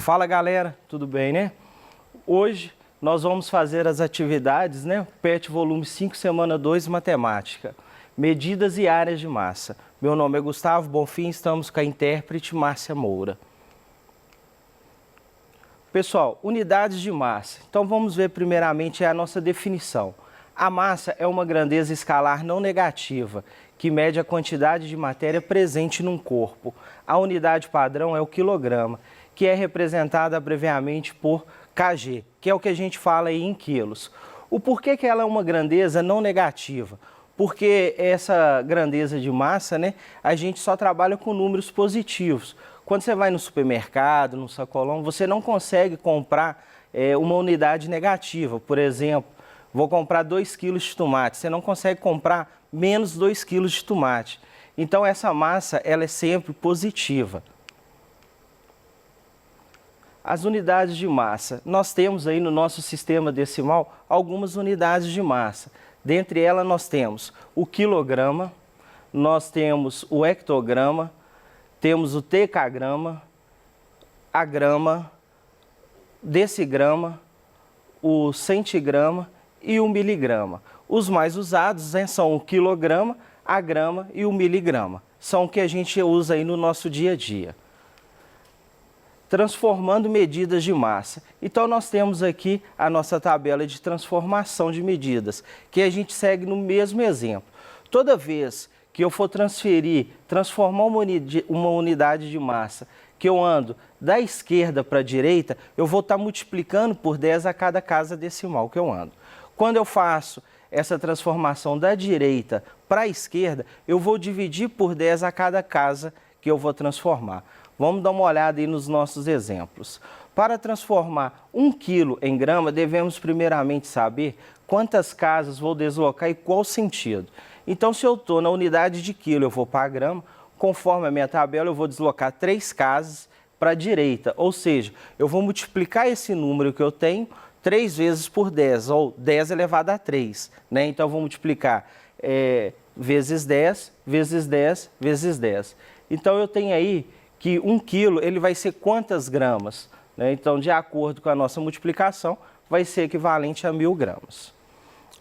Fala galera, tudo bem, né? Hoje nós vamos fazer as atividades, né? PET volume 5, semana 2, matemática. Medidas e áreas de massa. Meu nome é Gustavo Bonfim, estamos com a intérprete Márcia Moura. Pessoal, unidades de massa. Então vamos ver primeiramente a nossa definição. A massa é uma grandeza escalar não negativa, que mede a quantidade de matéria presente num corpo. A unidade padrão é o quilograma, que é representada abreviadamente por kg, que é o que a gente fala aí em quilos. O porquê que ela é uma grandeza não negativa? Porque essa grandeza de massa, né, a gente só trabalha com números positivos. Quando você vai no supermercado, no sacolão, você não consegue comprar uma unidade negativa. Por exemplo, vou comprar 2 kg de tomate, você não consegue comprar menos 2 kg de tomate. Então essa massa ela é sempre positiva. As unidades de massa. Nós temos aí no nosso sistema decimal algumas unidades de massa. Dentre elas nós temos o quilograma, nós temos o hectograma, temos o decagrama, a grama, decigrama, o centigrama e o miligrama. Os mais usados são o quilograma, a grama e o miligrama. São o que a gente usa aí no nosso dia a dia. Transformando medidas de massa. Então nós temos aqui a nossa tabela de transformação de medidas, que a gente segue no mesmo exemplo. Toda vez que eu for transformar uma unidade de massa, que eu ando da esquerda para a direita, eu vou estar multiplicando por 10 a cada casa decimal que eu ando. Quando eu faço essa transformação da direita para a esquerda, eu vou dividir por 10 a cada casa que eu vou transformar. Vamos dar uma olhada aí nos nossos exemplos. Para transformar 1 kg em grama, devemos primeiramente saber quantas casas vou deslocar e qual sentido. Então, se eu estou na unidade de quilo, eu vou para a grama, conforme a minha tabela, eu vou deslocar 3 casas para a direita. Ou seja, eu vou multiplicar esse número que eu tenho 3 vezes por 10, ou 10 elevado a 3. Né? Então, eu vou multiplicar vezes 10, vezes 10, vezes 10. Então, eu tenho aí que 1 quilo ele vai ser quantas gramas? Né? Então, de acordo com a nossa multiplicação, vai ser equivalente a 1000 gramas.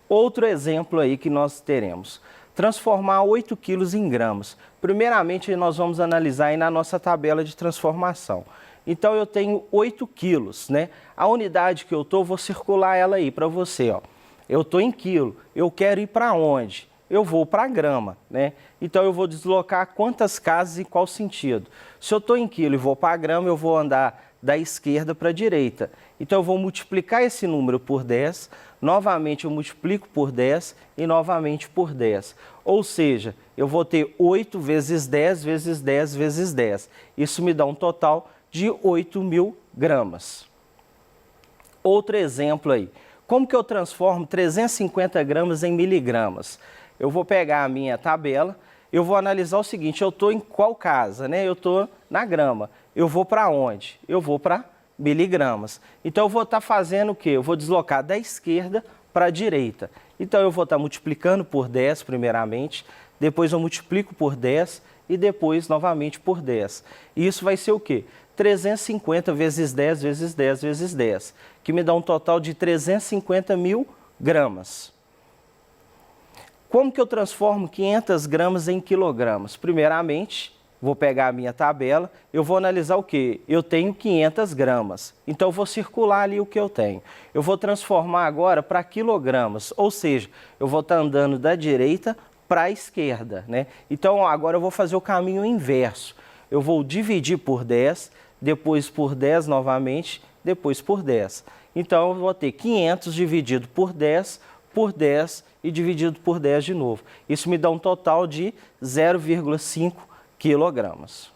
Outro exemplo aí que nós teremos, transformar 8 quilos em gramas. Primeiramente, nós vamos analisar aí na nossa tabela de transformação. Então, eu tenho 8 quilos, né? A unidade que eu estou, vou circular ela aí para você, ó. Eu estou em quilo, eu quero ir para onde? Eu vou para a grama, né? Então, eu vou deslocar quantas casas e qual sentido. Se eu estou em quilo e vou para a grama, eu vou andar da esquerda para a direita. Então, eu vou multiplicar esse número por 10, novamente eu multiplico por 10 e novamente por 10. Ou seja, eu vou ter 8 vezes 10 vezes 10 vezes 10. Isso me dá um total de 8.000 gramas. Outro exemplo aí. Como que eu transformo 350 gramas em miligramas? Eu vou pegar a minha tabela, eu vou analisar o seguinte, eu estou em qual casa, né? Eu estou na grama. Eu vou para onde? Eu vou para miligramas. Então, eu vou estar fazendo o quê? Eu vou deslocar da esquerda para a direita. Então, eu vou estar multiplicando por 10 primeiramente, depois eu multiplico por 10 e depois novamente por 10. E isso vai ser o quê? 350 vezes 10 vezes 10 vezes 10, que me dá um total de 350.000 gramas. Como que eu transformo 500 gramas em quilogramas? Primeiramente, vou pegar a minha tabela, eu vou analisar o quê? Eu tenho 500 gramas, então eu vou circular ali o que eu tenho. Eu vou transformar agora para quilogramas, ou seja, eu vou estar andando da direita para a esquerda, né? Então, agora eu vou fazer o caminho inverso. Eu vou dividir por 10, depois por 10 novamente, depois por 10. Então, eu vou ter 500 dividido por 10 e dividido por 10 de novo. Isso me dá um total de 0,5 quilogramas.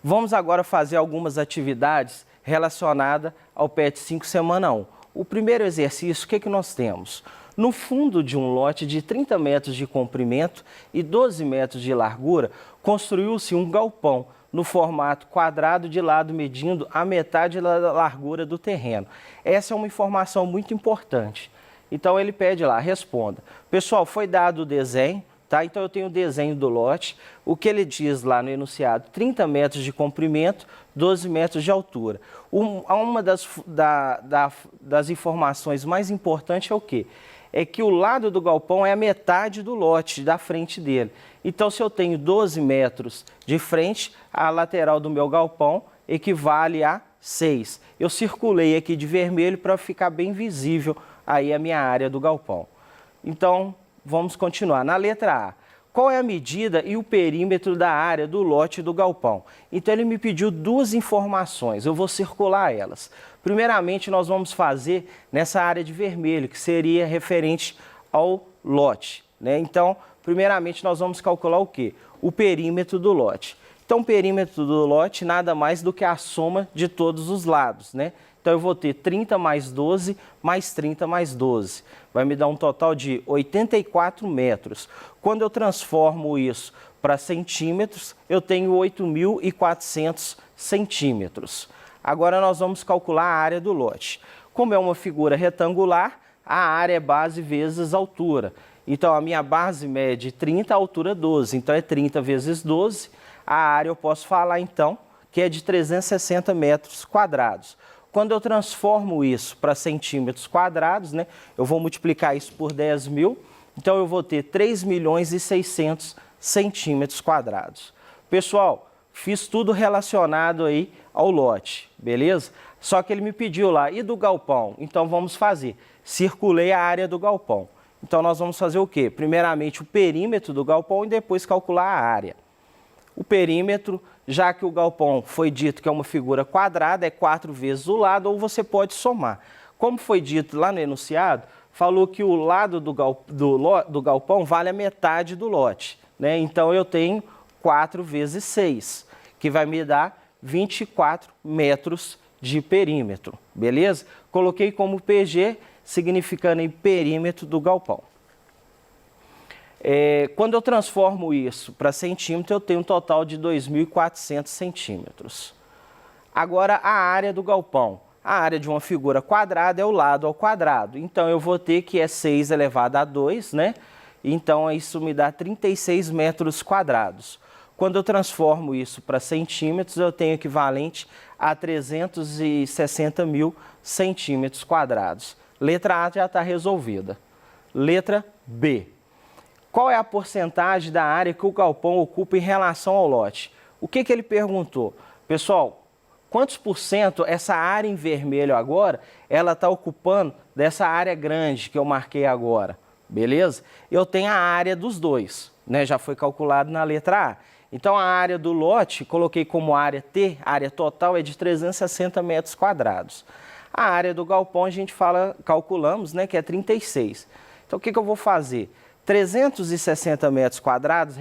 Vamos agora fazer algumas atividades relacionadas ao PET 5 semana 1. O primeiro exercício, o que nós temos? No fundo de um lote de 30 metros de comprimento e 12 metros de largura, construiu-se um galpão no formato quadrado de lado medindo a metade da largura do terreno. Essa é uma informação muito importante. Então ele pede lá, responda. Pessoal, foi dado o desenho, tá? Então eu tenho o desenho do lote, o que ele diz lá no enunciado, 30 metros de comprimento, 12 metros de altura. Uma das informações mais importantes é o quê? É que o lado do galpão é a metade do lote, da frente dele. Então, se eu tenho 12 metros de frente, a lateral do meu galpão equivale a 6. Eu circulei aqui de vermelho para ficar bem visível aí a minha área do galpão. Então, vamos continuar. Na letra A, qual é a medida e o perímetro da área do lote do galpão? Então, ele me pediu duas informações, eu vou circular elas. Primeiramente, nós vamos fazer nessa área de vermelho, que seria referente ao lote, né? Então, primeiramente, nós vamos calcular o quê? O perímetro do lote. Então, o perímetro do lote nada mais do que a soma de todos os lados, né? Então, eu vou ter 30 mais 12 mais 30 mais 12. Vai me dar um total de 84 metros. Quando eu transformo isso para centímetros, eu tenho 8.400 centímetros. Agora, nós vamos calcular a área do lote. Como é uma figura retangular, a área é base vezes altura. Então, a minha base mede 30, a altura 12. Então, é 30 vezes 12. A área eu posso falar, então, que é de 360 metros quadrados. Quando eu transformo isso para centímetros quadrados, né, eu vou multiplicar isso por 10.000, então eu vou ter 3.600.000 centímetros quadrados. Pessoal, fiz tudo relacionado aí ao lote, beleza? Só que ele me pediu lá, e do galpão? Então vamos fazer, circulei a área do galpão. Então nós vamos fazer o quê? Primeiramente o perímetro do galpão e depois calcular a área. O perímetro, já que o galpão foi dito que é uma figura quadrada, é 4 vezes o lado, ou você pode somar. Como foi dito lá no enunciado, falou que o lado do galpão vale a metade do lote, né? Então eu tenho 4 vezes 6, que vai me dar 24 metros de perímetro, beleza? Coloquei como PG, significando em perímetro do galpão. Quando eu transformo isso para centímetro, eu tenho um total de 2.400 centímetros. Agora, a área do galpão. A área de uma figura quadrada é o lado ao quadrado. Então, eu vou ter que é 6 elevado a 2, né? Então, isso me dá 36 metros quadrados. Quando eu transformo isso para centímetros, eu tenho equivalente a 360.000 centímetros quadrados. Letra A já está resolvida. Letra B. Qual é a porcentagem da área que o galpão ocupa em relação ao lote? O que ele perguntou? Pessoal, quantos por cento essa área em vermelho agora, ela está ocupando dessa área grande que eu marquei agora, beleza? Eu tenho a área dos dois, né? Já foi calculado na letra A. Então, a área do lote, coloquei como área T, área total é de 360 metros quadrados. A área do galpão, a gente calculamos, né, que é 36. Então, o que eu vou fazer? 360 metros quadrados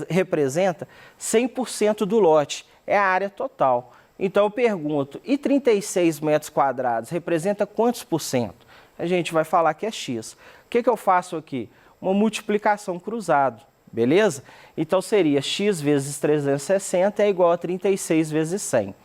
representa 100% do lote, é a área total. Então eu pergunto, e 36 metros quadrados representa quantos por cento? A gente vai falar que é X. O que eu faço aqui? Uma multiplicação cruzada, beleza? Então seria X vezes 360 é igual a 36 vezes 100.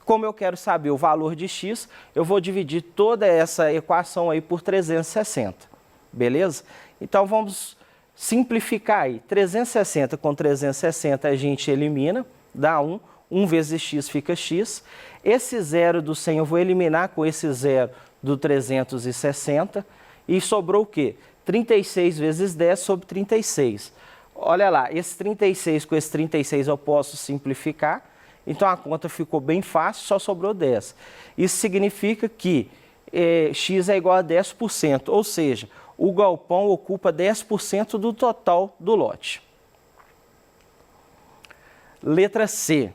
Como eu quero saber o valor de X, eu vou dividir toda essa equação aí por 360, beleza? Então vamos simplificar aí, 360 com 360 a gente elimina, dá 1, 1 vezes x fica x. Esse zero do 100 eu vou eliminar com esse zero do 360 e sobrou o quê? 36 vezes 10 sobre 36. Olha lá, esse 36 com esse 36 eu posso simplificar, então a conta ficou bem fácil, só sobrou 10. Isso significa que x é igual a 10%, ou seja, o galpão ocupa 10% do total do lote. Letra C.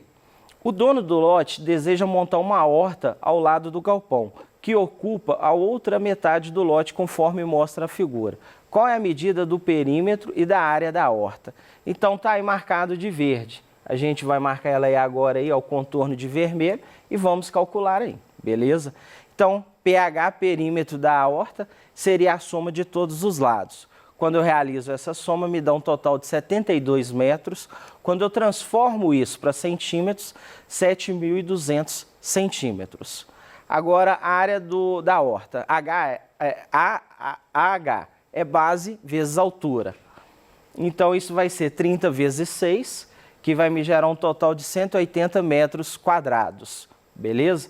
O dono do lote deseja montar uma horta ao lado do galpão, que ocupa a outra metade do lote, conforme mostra a figura. Qual é a medida do perímetro e da área da horta? Então, está aí marcado de verde. A gente vai marcar ela aí agora aí, ao contorno de vermelho, e vamos calcular aí, beleza? Então, pH, perímetro da horta, seria a soma de todos os lados. Quando eu realizo essa soma, me dá um total de 72 metros. Quando eu transformo isso para centímetros, 7.200 centímetros. Agora, a área da horta, H é base vezes altura. Então, isso vai ser 30 vezes 6, que vai me gerar um total de 180 metros quadrados, beleza?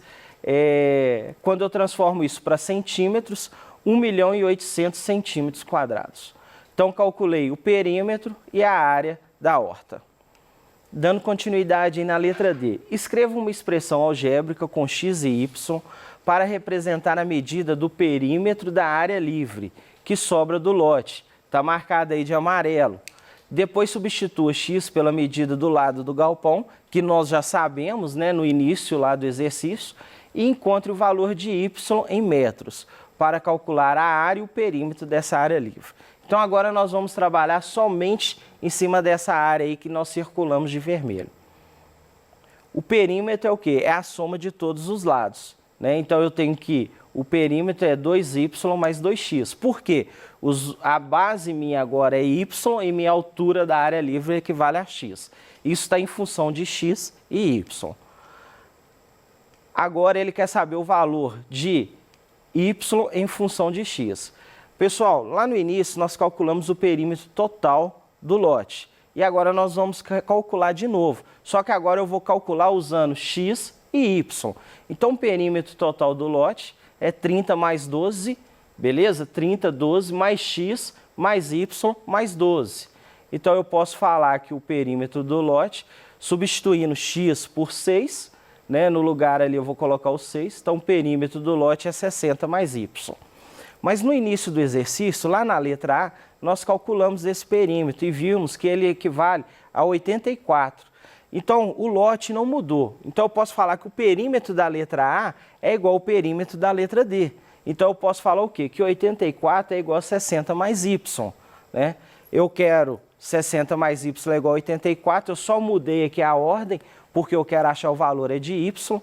Quando eu transformo isso para centímetros, 1.800.000 centímetros quadrados. Então, calculei o perímetro e a área da horta. Dando continuidade aí na letra D, escreva uma expressão algébrica com x e y para representar a medida do perímetro da área livre, que sobra do lote. Está marcada aí de amarelo. Depois substitua x pela medida do lado do galpão, que nós já sabemos, né, no início lá do exercício, e encontre o valor de y em metros, para calcular a área e o perímetro dessa área livre. Então agora nós vamos trabalhar somente em cima dessa área aí que nós circulamos de vermelho. O perímetro é o quê? É a soma de todos os lados, né? Então eu tenho que o perímetro é 2y mais 2x. Por quê? A base minha agora é y e minha altura da área livre equivale a x. Isso está em função de x e y. Agora ele quer saber o valor de y em função de x. Pessoal, lá no início nós calculamos o perímetro total do lote. E agora nós vamos calcular de novo. Só que agora eu vou calcular usando x e y. Então o perímetro total do lote é 30 mais 12, beleza? 30, 12 mais x mais y mais 12. Então eu posso falar que o perímetro do lote, substituindo x por 6, né? No lugar ali eu vou colocar o 6. Então o perímetro do lote é 60 mais y. Mas no início do exercício, lá na letra A, nós calculamos esse perímetro e vimos que ele equivale a 84. Então, o lote não mudou. Então, eu posso falar que o perímetro da letra A é igual ao perímetro da letra D. Então, eu posso falar o quê? Que 84 é igual a 60 mais y, né? Eu quero 60 mais y é igual a 84, eu só mudei aqui a ordem, porque eu quero achar o valor de y.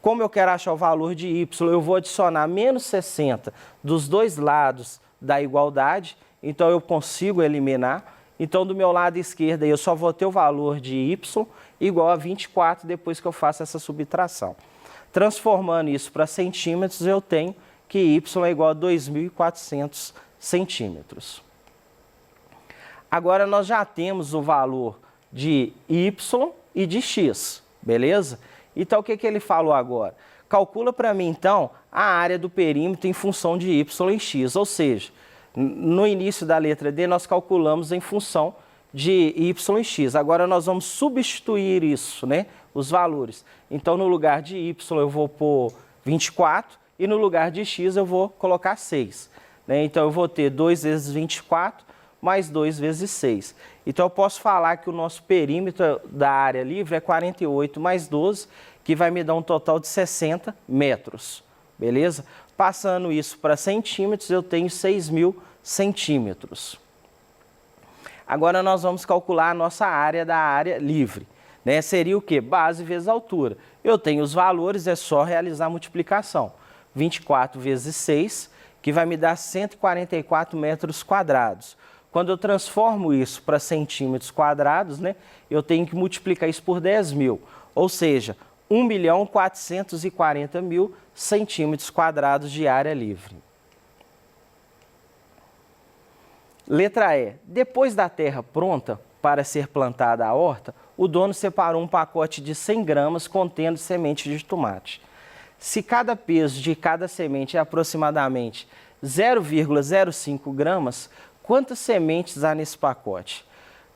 Como eu quero achar o valor de y, eu vou adicionar menos 60 dos dois lados da igualdade, então eu consigo eliminar. Então, do meu lado esquerdo, eu só vou ter o valor de y igual a 24 depois que eu faço essa subtração. Transformando isso para centímetros, eu tenho que y é igual a 2.400 centímetros. Agora, nós já temos o valor de y e de x, beleza? Então, o que ele falou agora? Calcula para mim, então, a área do perímetro em função de y e x. Ou seja, no início da letra D, nós calculamos em função de y e x. Agora, nós vamos substituir isso, né? Os valores. Então, no lugar de y, eu vou pôr 24 e no lugar de x, eu vou colocar 6. Né? Então, eu vou ter 2 vezes 24 mais 2 vezes 6. Então, eu posso falar que o nosso perímetro da área livre é 48 mais 12, que vai me dar um total de 60 metros, beleza? Passando isso para centímetros, eu tenho 6.000 centímetros. Agora, nós vamos calcular a nossa área da área livre, né? Seria o quê? Base vezes altura. Eu tenho os valores, é só realizar a multiplicação. 24 vezes 6, que vai me dar 144 metros quadrados. Quando eu transformo isso para centímetros quadrados, né, eu tenho que multiplicar isso por 10.000, ou seja, 1.440.000 centímetros quadrados de área livre. Letra E. Depois da terra pronta para ser plantada a horta, o dono separou um pacote de 100 gramas contendo semente de tomate. Se cada peso de cada semente é aproximadamente 0,05 gramas, quantas sementes há nesse pacote?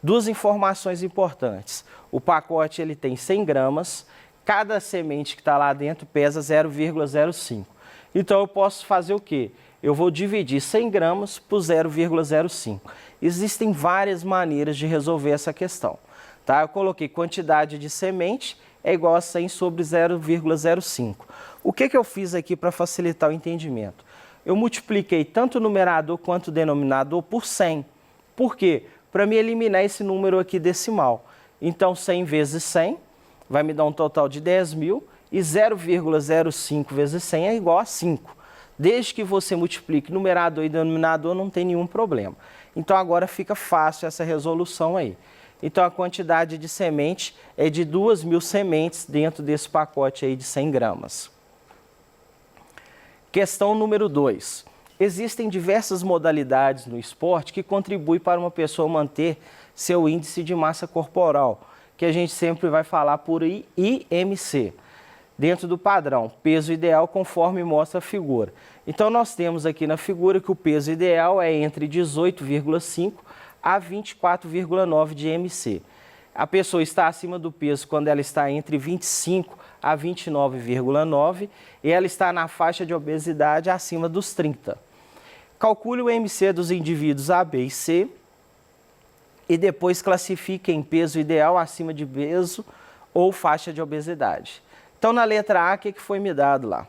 Duas informações importantes. O pacote ele tem 100 gramas, cada semente que está lá dentro pesa 0,05. Então, eu posso fazer o quê? Eu vou dividir 100 gramas por 0,05. Existem várias maneiras de resolver essa questão. Tá? Eu coloquei quantidade de semente é igual a 100 sobre 0,05. O que eu fiz aqui para facilitar o entendimento? Eu multipliquei tanto o numerador quanto o denominador por 100. Por quê? Para me eliminar esse número aqui decimal. Então, 100 vezes 100 vai me dar um total de 10.000 e 0,05 vezes 100 é igual a 5. Desde que você multiplique numerador e denominador, não tem nenhum problema. Então, agora fica fácil essa resolução aí. Então, a quantidade de semente é de 2.000 sementes dentro desse pacote aí de 100 gramas. Questão número 2. Existem diversas modalidades no esporte que contribuem para uma pessoa manter seu índice de massa corporal, que a gente sempre vai falar por IMC, dentro do padrão, peso ideal conforme mostra a figura. Então nós temos aqui na figura que o peso ideal é entre 18,5 a 24,9 de IMC. A pessoa está acima do peso quando ela está entre 25 a 29,9 e ela está na faixa de obesidade acima dos 30. Calcule o IMC dos indivíduos A, B e C e depois classifique em peso ideal acima de peso ou faixa de obesidade. Então, na letra A, o que foi me dado lá?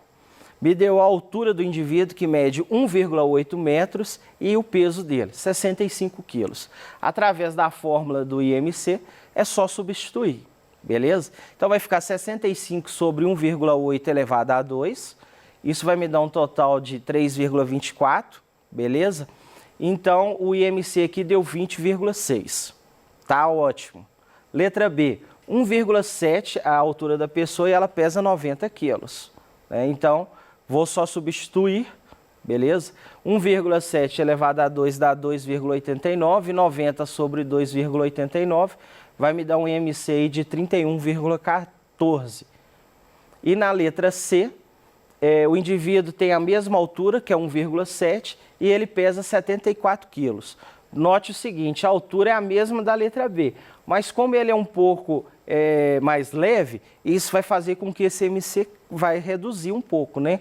Me deu a altura do indivíduo, que mede 1,8 metros, e o peso dele, 65 quilos. Através da fórmula do IMC, é só substituir, beleza? Então, vai ficar 65 sobre 1,8 elevado a 2. Isso vai me dar um total de 3,24, beleza? Então, o IMC aqui deu 20,6. Tá ótimo. Letra B, 1,7 a altura da pessoa e ela pesa 90 quilos. Então, vou só substituir, beleza? 1,7 elevado a 2 dá 2,89, 90 sobre 2,89 vai me dar um IMC aí de 31,14. E na letra C, o indivíduo tem a mesma altura, que é 1,7, e ele pesa 74 quilos. Note o seguinte, a altura é a mesma da letra B, mas como ele é um pouco mais leve, isso vai fazer com que esse IMC vai reduzir um pouco, né?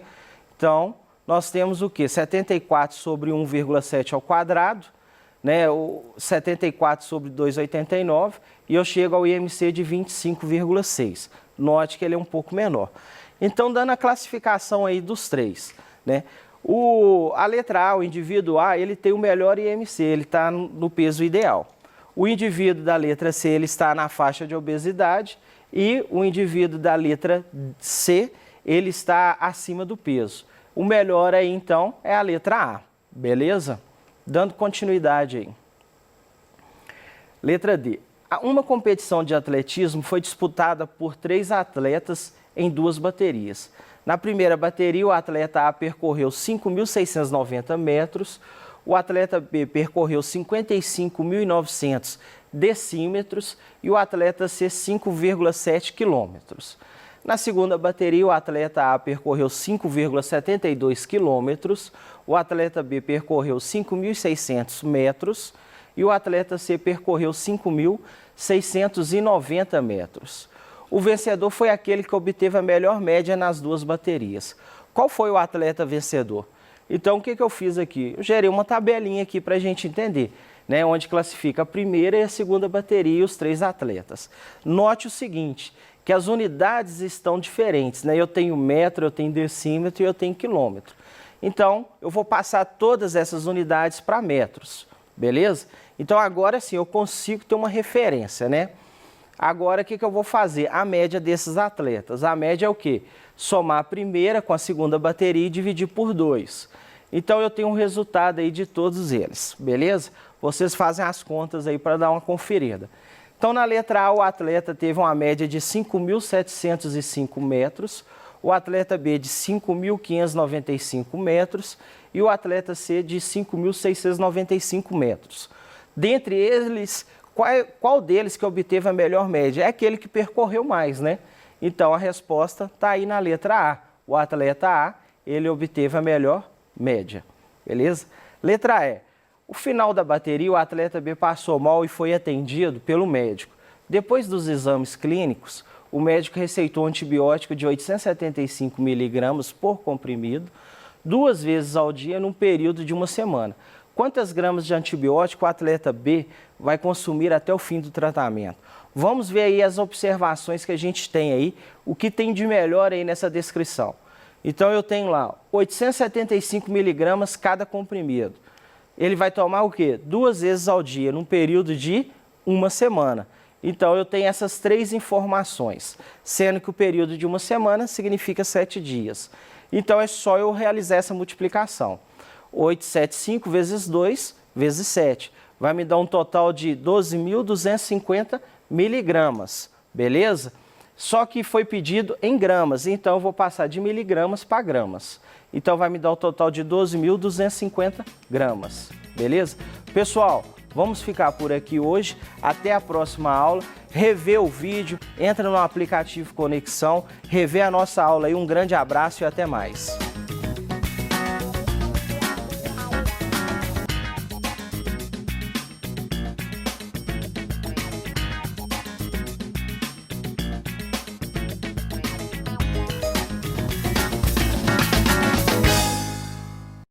Então, nós temos o quê? 74 sobre 1,7 ao quadrado, né? O 74 sobre 2,89, e eu chego ao IMC de 25,6. Note que ele é um pouco menor. Então, dando a classificação aí dos três, né? A letra A, o indivíduo A, ele tem o melhor IMC, ele está no peso ideal. O indivíduo da letra C, ele está na faixa de obesidade, e o indivíduo da letra C, ele está acima do peso. O melhor aí, então, é a letra A, beleza? Dando continuidade aí. Letra D. Uma competição de atletismo foi disputada por 3 atletas em 2 baterias. Na primeira bateria, o atleta A percorreu 5.690 metros, o atleta B percorreu 55.900 decímetros e o atleta C 5,7 quilômetros. Na segunda bateria, o atleta A percorreu 5,72 quilômetros, o atleta B percorreu 5.600 metros e o atleta C percorreu 5.690 metros. O vencedor foi aquele que obteve a melhor média nas 2 baterias. Qual foi o atleta vencedor? Então, o que eu fiz aqui? Eu gerei uma tabelinha aqui para a gente entender, né, onde classifica a primeira e a segunda bateria e os 3 atletas. Note o seguinte, que as unidades estão diferentes, né? Eu tenho metro, eu tenho decímetro e eu tenho quilômetro. Então, eu vou passar todas essas unidades para metros, beleza? Então, agora sim, eu consigo ter uma referência, né? Agora, o que eu vou fazer? A média desses atletas. A média é o quê? Somar a primeira com a segunda bateria e dividir por 2. Então, eu tenho um resultado aí de todos eles, beleza? Vocês fazem as contas aí para dar uma conferida. Então, na letra A, o atleta teve uma média de 5.705 metros, o atleta B de 5.595 metros e o atleta C de 5.695 metros. Dentre eles, qual deles que obteve a melhor média? É aquele que percorreu mais, né? Então, a resposta está aí na letra A. O atleta A, ele obteve a melhor média, beleza? Letra E. O final da bateria, o atleta B passou mal e foi atendido pelo médico. Depois dos exames clínicos, o médico receitou um antibiótico de 875 miligramas por comprimido, 2 vezes ao dia, num período de 1 semana. Quantas gramas de antibiótico o atleta B vai consumir até o fim do tratamento? Vamos ver aí as observações que a gente tem aí, o que tem de melhor aí nessa descrição. Então, eu tenho lá 875 miligramas cada comprimido. Ele vai tomar o quê? 2 vezes ao dia, num período de 1 semana. Então, eu tenho essas 3 informações, sendo que o período de 1 semana significa 7 dias. Então, é só eu realizar essa multiplicação. 875 vezes 2 vezes 7. Vai me dar um total de 12.250 miligramas, beleza? só que foi pedido em gramas, então eu vou passar de miligramas para gramas. Então vai me dar o total de 12.250 gramas, beleza? Pessoal, vamos ficar por aqui hoje, até a próxima aula. Rever o vídeo, entra no aplicativo Conexão, rever a nossa aula aí. Um grande abraço e até mais.